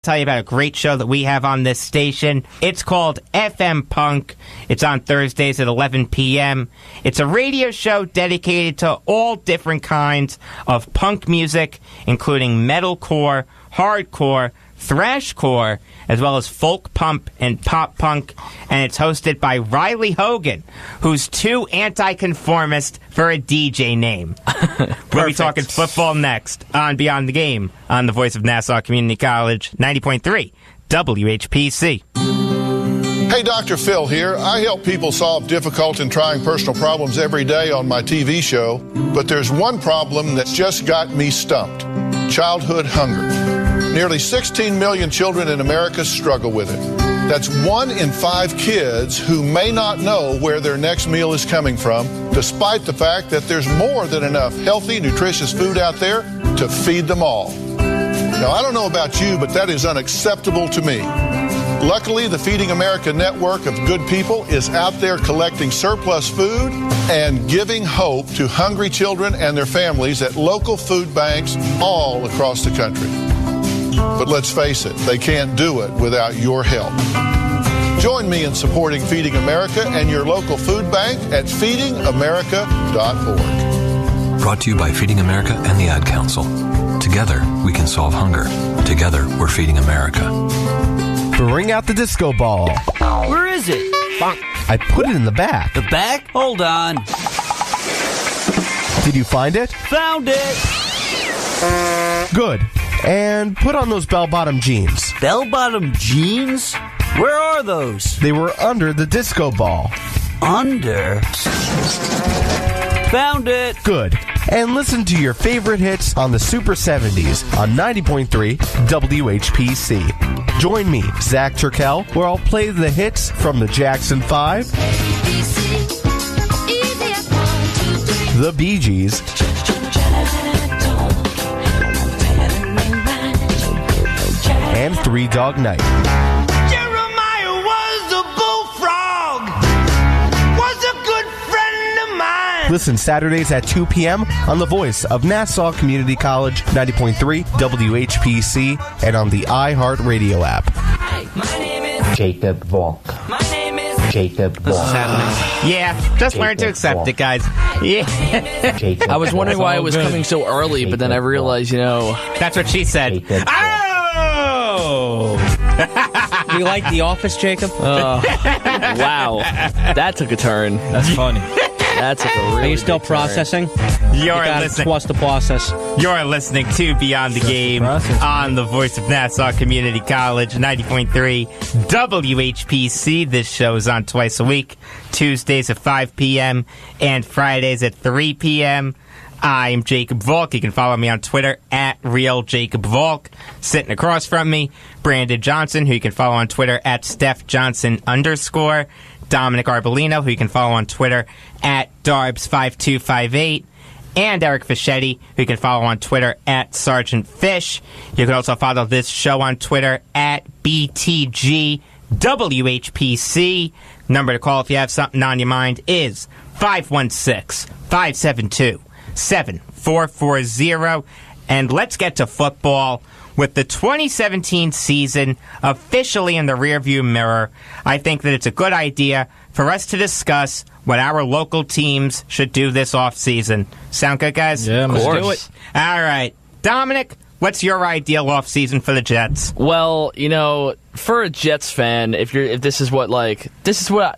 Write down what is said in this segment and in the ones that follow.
Tell you about a great show that we have on this station. It's called FM Punk. It's on Thursdays at 11 p.m. It's a radio show dedicated to all different kinds of punk music, including metalcore, hardcore, thrashcore, as well as folk punk and pop punk, and it's hosted by Riley Hogan, who's too anti-conformist for a DJ name. We'll be talking football next on Beyond the Game on the voice of Nassau Community College, 90.3 WHPC. Hey, Dr. Phil here. I help people solve difficult and trying personal problems every day on my TV show, but there's one problem that's just got me stumped: childhood hunger. Nearly 16 million children in America struggle with it. That's 1 in 5 kids who may not know where their next meal is coming from, despite the fact that there's more than enough healthy, nutritious food out there to feed them all. Now, I don't know about you, but that is unacceptable to me. Luckily, the Feeding America network of good people is out there collecting surplus food and giving hope to hungry children and their families at local food banks all across the country. But let's face it, they can't do it without your help. Join me in supporting Feeding America and your local food bank at feedingamerica.org. Brought to you by Feeding America and the Ad Council. Together, we can solve hunger. Together, we're Feeding America. Bring out the disco ball. Where is it? I put it in the back. The back? Hold on. Did you find it? Found it. Good. And put on those bell-bottom jeans. Bell-bottom jeans? Where are those? They were under the disco ball. Under? Found it. Good. And listen to your favorite hits on the Super 70s on 90.3 WHPC. Join me, Zach Turkel, where I'll play the hits from the Jackson 5, the Bee Gees, and Three Dog Night. Jeremiah was a bullfrog, was a good friend of mine. Listen Saturdays at 2 p.m. on the voice of Nassau Community College, 90.3 WHPC, and on the iHeartRadio app. Hi, my name is Jacob Volk. My name is Jacob Volk. Yeah, just learn to accept it, guys. Yeah. Jacob I was wondering Volk. why it was coming so early, but then I realized, That's what she said. Jacob Volk. Oh! Do you like The Office, Jacob? wow, that took a turn. That's funny. That took a really Are you still big turn. processing? You're listening. What's the process? You're listening to Beyond the Game on the voice of Nassau Community College, 90.3 WHPC. This show is on twice a week, Tuesdays at 5 p.m. and Fridays at 3 p.m. I'm Jacob Volk. You can follow me on Twitter at RealJacobVolk. Sitting across from me, Brandon Johnson, who you can follow on Twitter at StephJohnson_. Dominic Arbolino, who you can follow on Twitter at Darbs5258. And Eric Fischetti, who you can follow on Twitter at Sergeant Fish. You can also follow this show on Twitter at BTGWHPC. Number to call if you have something on your mind is 516-572-7440. And let's get to football. With the 2017 season officially in the rearview mirror, I think that it's a good idea for us to discuss what our local teams should do this offseason. Sound good, guys? Yeah, Of let's course. do it. All right. Dominic, what's your ideal offseason for the Jets? Well, for a Jets fan, if this is what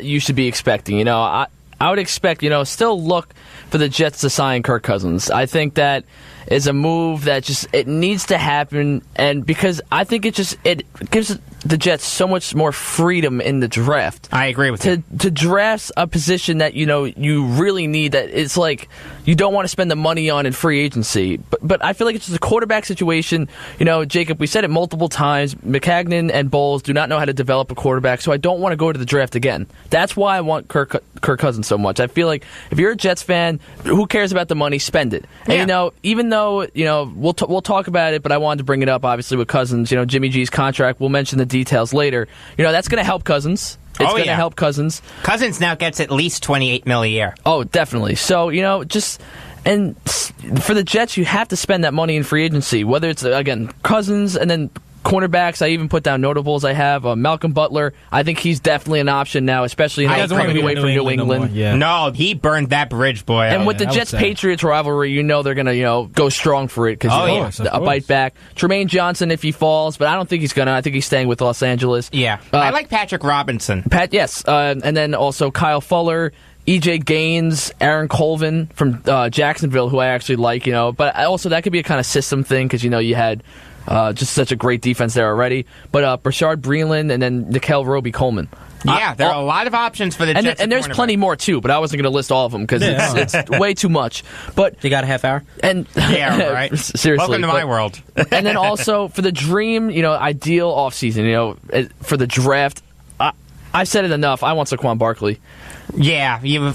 you should be expecting. I would expect, still look for the Jets to sign Kirk Cousins. I think that is a move that it needs to happen, and because I think it gives the Jets so much more freedom in the draft. I agree with you. To draft a position that you really need, that it's like you don't want to spend the money on in free agency. But I feel like it's just a quarterback situation. Jacob, we said it multiple times. McCagnon and Bowles do not know how to develop a quarterback, so I don't want to go to the draft again. That's why I want Kirk Cousins so much. I feel like if you're a Jets fan, who cares about the money? Spend it. And even though we'll talk about it, but I wanted to bring it up obviously with Cousins. Jimmy G's contract. We'll mention the details later. That's going to help Cousins. It's going to help Cousins. Cousins now gets at least $28 million a year. Oh, definitely. So and for the Jets, you have to spend that money in free agency. Whether it's again Cousins and then cornerbacks, I even put down notables. I have Malcolm Butler. I think he's definitely an option now, especially coming away from New England. No, he burned that bridge, boy. And with the Jets-Patriots rivalry, they're going to go strong for it because a bite back. Tremaine Johnson if he falls, but I don't think he's going to. I think he's staying with Los Angeles. Yeah. I like Patrick Robinson. Yes. And then also Kyle Fuller, E.J. Gaines, Aaron Colvin from Jacksonville, who I actually like, But also that could be a kind of system thing because, you had just such a great defense there already. But Brashard Breeland and then Nickel Roby-Coleman. Yeah, there are a lot of options for the Jets. And there's plenty more, too, but I wasn't going to list all of them because it's way too much. But you got a half hour? Yeah, right. Seriously. Welcome to my world. And then also for the dream, ideal offseason, for the draft, I've said it enough. I want Saquon Barkley. Yeah, you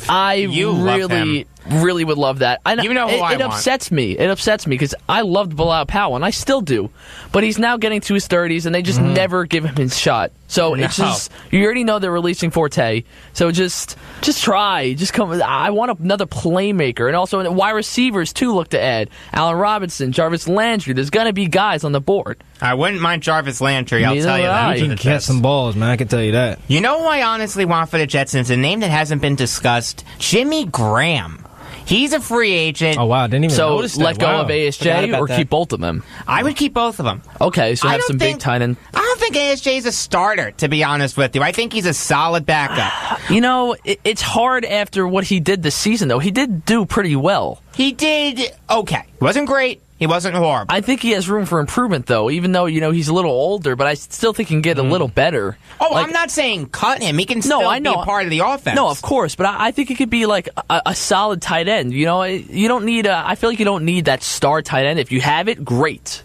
really would love that. You know who I want. It upsets me. It upsets me because I loved Bilal Powell, and I still do. But he's now getting to his 30s, and they just never give him his shot. So it's just, you already know they're releasing Forte. So just try. Just come. I want another playmaker. And also wide receivers, too, look to add. Allen Robinson, Jarvis Landry. There's going to be guys on the board. I wouldn't mind Jarvis Landry, I'll tell you that. He can catch some balls, man. I can tell you that. You know who I honestly want for the Jets? And it's a name that hasn't been discussed. Jimmy Graham. He's a free agent. Oh, wow. Didn't even notice that. Let go of ASJ or keep both of them? I would keep both of them. Okay, so have some big tight end. I don't think ASJ is a starter, to be honest with you. I think he's a solid backup. It's hard after what he did this season, though. He did do pretty well. He did okay. Wasn't great. He wasn't horrible. I think he has room for improvement, though, even though, he's a little older, but I still think he can get a little better. Oh, I'm not saying cut him. He can still be a part of the offense. No, of course, but I think he could be like a solid tight end. You don't need I feel like you don't need that star tight end. If you have it, great.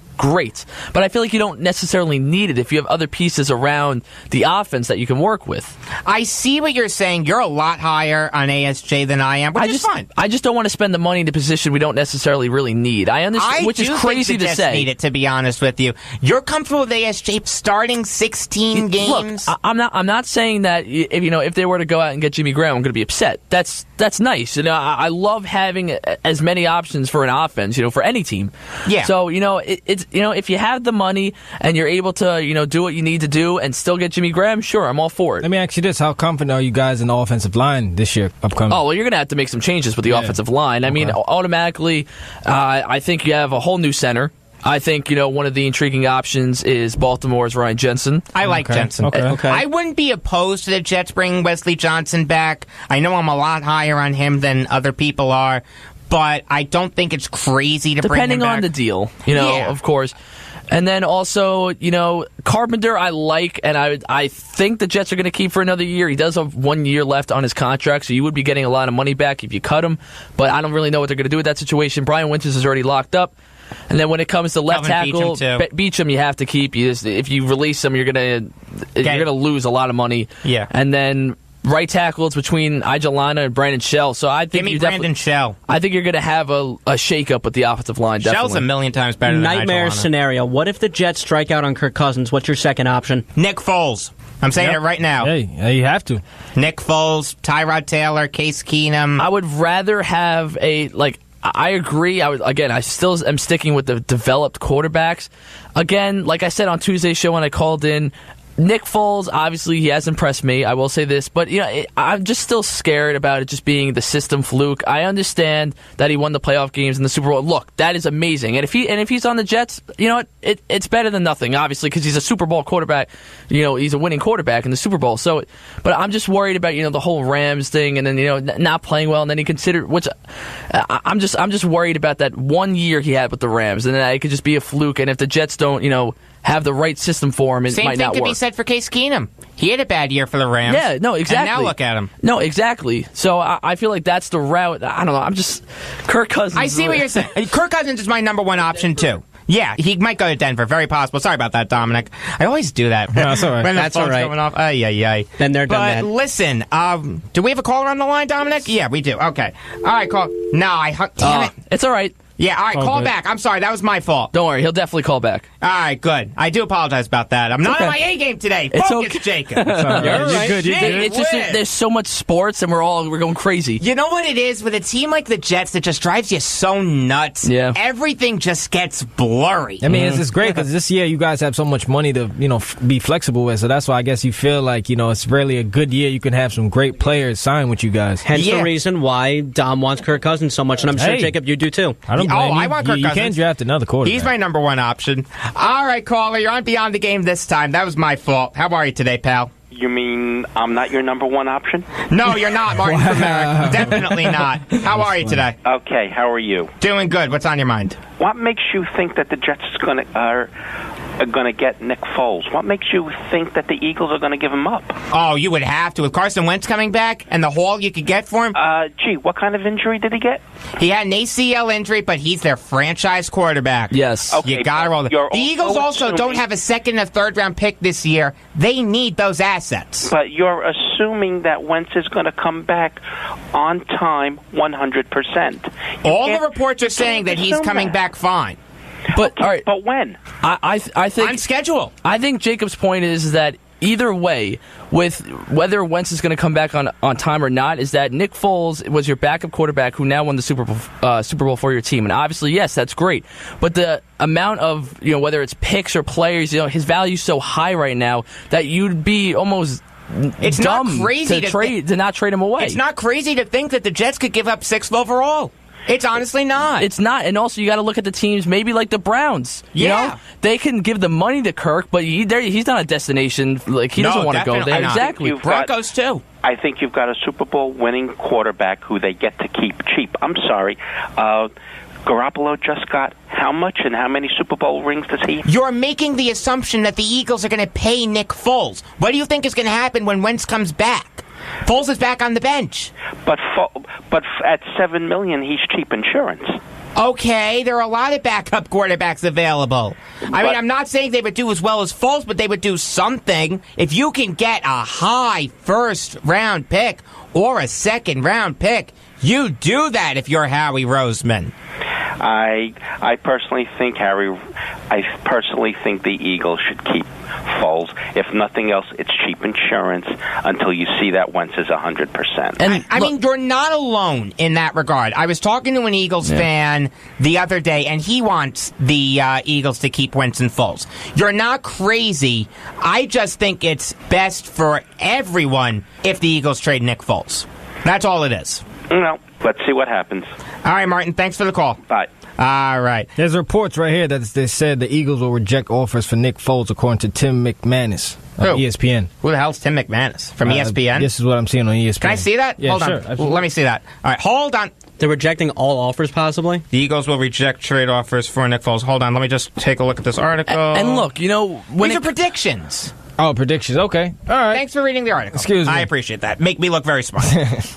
But I feel like you don't necessarily need it if you have other pieces around the offense that you can work with. I see what you're saying. You're a lot higher on ASJ than I am, which is fine. I just don't want to spend the money in a position we don't necessarily really need. I understand, which is crazy to say. Need it, to be honest with you. You're comfortable with ASJ starting 16 games? Look, I'm not saying that if they were to go out and get Jimmy Graham, I'm going to be upset. That's nice. I love having as many options for an offense, for any team. Yeah. So, it's if you have the money and you're able to, do what you need to do and still get Jimmy Graham, sure, I'm all for it. Let me ask you this. How confident are you guys in the offensive line this year upcoming? Oh, well, you're going to have to make some changes with the offensive line. I mean, automatically, I think you have a whole new center. I think, one of the intriguing options is Baltimore's Ryan Jensen. I like Jensen. Okay. I wouldn't be opposed to the Jets bringing Wesley Johnson back. I know I'm a lot higher on him than other people are, but I don't think it's crazy to bring him back. Depending on the deal, of course. And then also, Carpenter I like, and I think the Jets are going to keep for another year. He does have 1 year left on his contract, so you would be getting a lot of money back if you cut him. But I don't really know what they're going to do with that situation. Brian Winters is already locked up. And then when it comes to left tackle, Beachum you have to keep. If you release him, you're gonna lose a lot of money. Yeah. And then right tackle, it's between Ijalana and Brandon Shell. So I think Brandon Shell. I think you're going to have a shake-up with the offensive line. Shell's definitely. a million times better than Nightmare Ijalana. scenario. What if the Jets strike out on Kirk Cousins? What's your second option? Nick Foles. I'm saying it right now. Hey, you have to. Nick Foles, Tyrod Taylor, Case Keenum. I would rather have I agree. I still am sticking with the developed quarterbacks. Again, like I said on Tuesday's show when I called in, Nick Foles, obviously, he has impressed me. I will say this, but I'm just still scared about it just being the system fluke. I understand that he won the playoff games in the Super Bowl. Look, that is amazing. And if he's on the Jets, you know what? It's better than nothing, obviously, because he's a Super Bowl quarterback. He's a winning quarterback in the Super Bowl. So, but I'm just worried about the whole Rams thing, and then not playing well, and then he considered I'm just worried about that 1 year he had with the Rams, and then it could just be a fluke. And if the Jets don't, have the right system for him, it might not work. Same thing could be said for Case Keenum. He had a bad year for the Rams. Yeah, no, exactly. And now look at him. No, exactly. So I feel like that's the route. I don't know. I'm just Kirk Cousins. I see what you're saying. Kirk Cousins is my number one option too. Yeah, he might go to Denver. Very possible. Sorry about that, Dominic. I always do that. No, that's all right. When the That's phone's all right. going off. Then they're done. But listen, do we have a caller on the line, Dominic? Yeah, we do. Okay. All right, call. No, damn it. It's all right. Yeah, all right, Oh, call good. back. I'm sorry, that was my fault. Don't worry, he'll definitely call back. All right, good. I do apologize about that. I'm not okay. on my A game today. It's Focus, okay. Jacob. You're good. You're Shit, good. It's just win. there's so much sports, and we're going crazy. You know what it is with a team like the Jets that just drives you so nuts? Yeah. Everything just gets blurry. I mean, it's great because this year you guys have so much money to, be flexible with. So that's why I guess you feel like, it's really a good year. You can have some great players sign with you guys. Hence Yeah. the reason why Dom wants Kirk Cousins so much, and I'm sure, Hey. Jacob, you do too. I don't Oh, blame I you. want Kirk You can't Cousins. draft another quarterback. He's my number one option. All right, caller, you're on Beyond the Game this time. That was my fault. How are you today, pal? You mean I'm not your number one option? No, you're not, Martin from Merrick. Definitely not. How are you today? Okay, how are you? Doing good. What's on your mind? What makes you think that the Jets are going to get Nick Foles? What makes you think that the Eagles are going to give him up? Oh, you would have to. With Carson Wentz coming back and the haul you could get for him, Gee, what kind of injury did he get? he had an ACL injury, but he's their franchise quarterback. Yes. Okay, You got to but roll it. you're The Eagles also assuming- don't have a second and third round pick this year. They need those assets. But you're assuming that Wentz is going to come back on time 100%. All the reports are saying that he's coming back fine. But all right, But when? I think On schedule. I think Jacob's point is that either way, with whether Wentz is going to come back on time or not, is that Nick Foles was your backup quarterback who now won the Super Bowl for your team, and obviously, yes, that's great. But the amount of whether it's picks or players, his value's so high right now that you'd be almost It's dumb not crazy to not trade him away. It's not crazy to think that the Jets could give up 6th overall. It's honestly not. It's not, and also you got to look at the teams, maybe like the Browns. You Yeah. know? They can give the money to Kirk, but he's not a destination. Like he doesn't want to go definitely there. not. Exactly. You've got- Broncos too. I think you've got a Super Bowl winning quarterback who they get to keep cheap. I'm sorry. Garoppolo just got how much and how many Super Bowl rings does he? You're making the assumption that the Eagles are going to pay Nick Foles. What do you think is going to happen when Wentz comes back? Foles is back on the bench. But at $7 million, he's cheap insurance. Okay, there are a lot of backup quarterbacks available. I mean, I'm not saying they would do as well as Foles, but they would do something. If you can get a high first-round pick or a second-round pick, you do that if you're Howie Roseman. I personally think the Eagles should keep Foles. If nothing else, it's cheap insurance until you see that Wentz is 100%. And I mean, you're not alone in that regard. I was talking to an Eagles fan the other day, and he wants the Eagles to keep Wentz and Foles. You're not crazy. I just think it's best for everyone if the Eagles trade Nick Foles. That's all it is. Let's see what happens. All right, Martin, thanks for the call. Bye. All right. There's reports right here that they said the Eagles will reject offers for Nick Foles, according to Tim McManus of Who? ESPN. Who the hell's Tim McManus? From ESPN? This is what I'm seeing on ESPN. Can I see that? Yeah, Hold sure. on. Absolutely. Let me see that. All right, hold on. They're rejecting all offers, possibly? The Eagles will reject trade offers for Nick Foles. Hold on, let me just take a look at this article. And look, when These are predictions. Oh, predictions. Okay. All right. Thanks for reading the article. Excuse me. I appreciate that. Make me look very smart.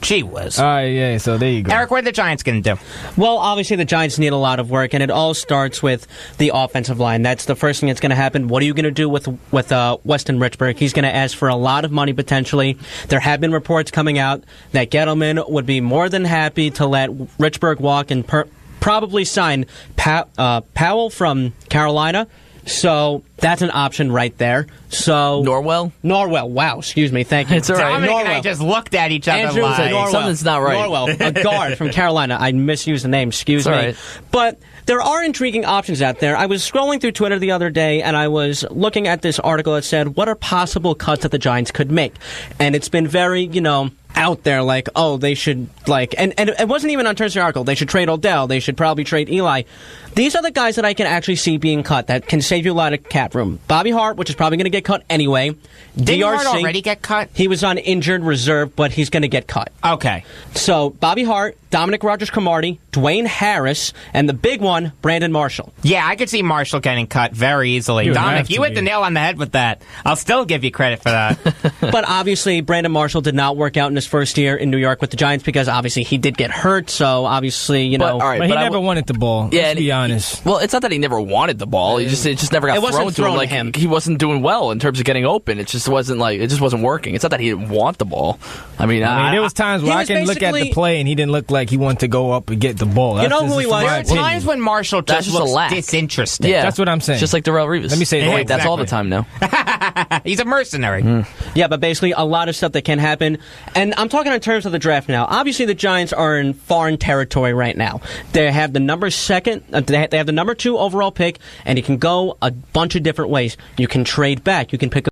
Gee whiz. All right, yeah, so there you go. Eric, what are the Giants going to do? Well, obviously the Giants need a lot of work, and it all starts with the offensive line. That's the first thing that's going to happen. What are you going to do with Weston Richburg? He's going to ask for a lot of money, potentially. There have been reports coming out that Gettleman would be more than happy to let Richburg walk and probably sign Powell from Carolina. So that's an option right there. So Norwell. Wow, excuse me. Thank you. It's all right. Dominic and I Norwell. just looked at each other Andrew like... Norwell. Something's not right. Norwell, a guard from Carolina. I misused the name. Excuse It's me. all right. But there are intriguing options out there. I was scrolling through Twitter the other day, and I was looking at this article that said, what are possible cuts that the Giants could make? And it's been very, out there, like, oh, they should, and it wasn't even on Turner's article. They should trade Odell. They should probably trade Eli. These are the guys that I can actually see being cut that can save you a lot of cap room. Bobby Hart, which is probably going to get cut anyway. Didn't DRC, Hart already get cut? He was on injured reserve, but he's going to get cut. Okay. So, Bobby Hart, Dominic Rodgers-Cromartie, Dwayne Harris, and the big one, Brandon Marshall. Yeah, I could see Marshall getting cut very easily. You Dominic, have to you hit be. the nail on the head with that. I'll still give you credit for that. But obviously, Brandon Marshall did not work out in the his first year in New York with the Giants because obviously he did get hurt. So obviously, you know, but he never wanted the ball. Yeah, let's be honest. Well, it's not that he never wanted the ball. It just never got thrown to him. Like he wasn't doing well in terms of getting open. It just wasn't working. It's not that he didn't want the ball. I mean, there was times where I can look at the play and he didn't look like he wanted to go up and get the ball. You know who he was? There are times when Marshall just looks disinterested. Yeah, that's what I'm saying. Just like Darrelle Revis. Let me say that. That's all the time now. He's a mercenary. Yeah, but basically a lot of stuff that can happen. And I'm talking in terms of the draft now. Obviously, the Giants are in foreign territory right now. They have the number 2 overall pick, and it can go a bunch of different ways. You can trade back. You can pick